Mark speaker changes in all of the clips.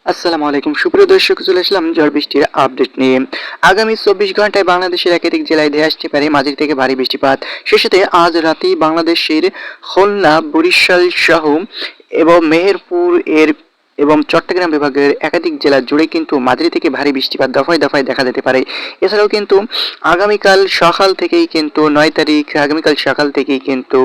Speaker 1: আসসালামু আলাইকুম সুপ্রিয় দর্শক, চলে আসলাম ঝড় বৃষ্টির আপডেট নিয়ে। আগামী 24 ঘন্টায় বাংলাদেশের একাধিক জেলায় ধেয়ে আসতে পারে মাঝারি থেকে ভারী বৃষ্টিপাত। সেই সাথে আজ রাতেই বাংলাদেশের খুলনা, বরিশাল সহ এবং মেহেরপুর এর এবং চট্টগ্রাম বিভাগের একাধিক জেলা জুড়ে কিন্তু মাঝারি থেকে ভারী বৃষ্টিপাত দফায় দফায় দেখা যেতে পারে। এছাড়াও কিন্তু আগামীকাল সকাল থেকেই কিন্তু 9 তারিখ আগামীকাল সকাল থেকেই কিন্তু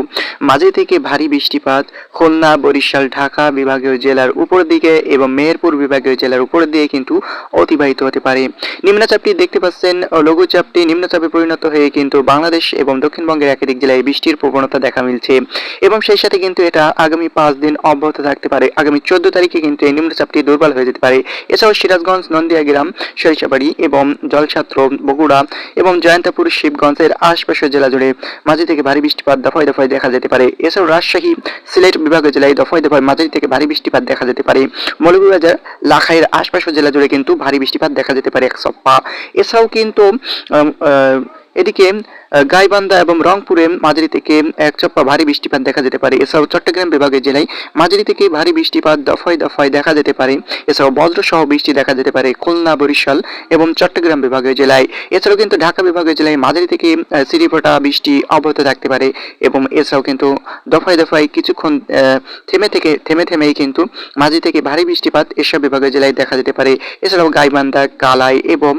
Speaker 1: মাঝারি থেকে ভারী বৃষ্টিপাত খুলনা, বরিশাল, ঢাকা বিভাগীয় জেলার উপর দিকে এবং মেহেরপুর বিভাগীয় জেলার উপর দিয়ে কিন্তু অতিবাহিত হতে পারে। নিম্নচাপটি দেখতে পাচ্ছেন, লঘুচাপটি নিম্নচাপে পরিণত হয়ে কিন্তু বাংলাদেশ এবং দক্ষিণবঙ্গের একাধিক জেলায় বৃষ্টির প্রবণতা দেখা মিলছে এবং সেই সাথে কিন্তু এটা আগামী 5 দিন অব্যাহত থাকতে পারে। আগামী 14 তারিখে কিন্তু এই নিম্নচাপটি দুর্বল হয়ে যেতে পারে। এছাড়াও সিরাজগঞ্জ, নন্দিয়াগ্রাম, সরিষাবাড়ি এবং জলছাত্র, বগুড়া এবং জয়ন্তপুর, শিবগঞ্জের আশপাশের জেলা জুড়ে মাঝারি থেকে ভারী বৃষ্টিপাত দফায় দফায় দেখা যেতে পারে। এছাড়াও রাজশাহী, সিলেট বিভাগীয় জেলায় দফায় দফায় মাঝারি থেকে ভারী বৃষ্টিপাত দেখা যেতে পারে। মৌলভীবাজার, লাখাইয়ের আশপাশের জেলা জুড়ে কিন্তু ভারী বৃষ্টিপাত দেখা যেতে পারে এক সপ্তাহ। এছাড়াও কিন্তু এদিকে গাইবান্ধা এবং রংপুরে মাঝারি থেকে এক চপ্পা ভারী বৃষ্টিপাত দেখা যেতে পারে। এছাড়াও চট্টগ্রাম বিভাগের জেলায় মাঝারি থেকে ভারী বৃষ্টিপাত দফায় দফায় দেখা যেতে পারে। এছাড়াও বজ্রসহ বৃষ্টি দেখা যেতে পারে খুলনা, বরিশাল এবং চট্টগ্রাম বিভাগীয় জেলায়। এছাড়াও কিন্তু ঢাকা বিভাগীয় জেলায় মাঝারি থেকে ছিটেফোঁটা বৃষ্টি অব্যাহত থাকতে পারে এবং এছাড়াও কিন্তু দফায় দফায় কিছুক্ষণ থেমে থেমেই কিন্তু মাঝারি থেকে ভারী বৃষ্টিপাত এসব বিভাগীয় জেলায় দেখা যেতে পারে। এছাড়াও গাইবান্ধা, কালাই এবং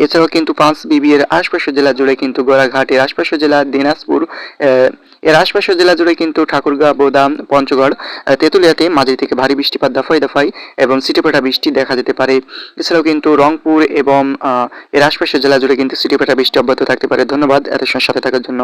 Speaker 1: এছাড়াও কিন্তু পাঁচবিবি এর আশপাশের জেলা জুড়ে কিন্তু গোড়াঘাটের আশপাশের জেলা, দিনাজপুর এর আশপাশের জেলা জুড়ে কিন্তু ঠাকুরগাঁও, বোদাম, পঞ্চগড়, তেঁতুলিয়াতে মাঝারি থেকে ভারী বৃষ্টিপাত দফায় দফায় এবং ছিটেফোঁটা বৃষ্টি দেখা যেতে পারে। এছাড়াও কিন্তু রংপুর এবং এর আশপাশের জেলা জুড়ে কিন্তু ছিটেফোঁটা বৃষ্টি অব্যাহত থাকতে পারে। ধন্যবাদ এত সময় সাথে থাকার জন্য।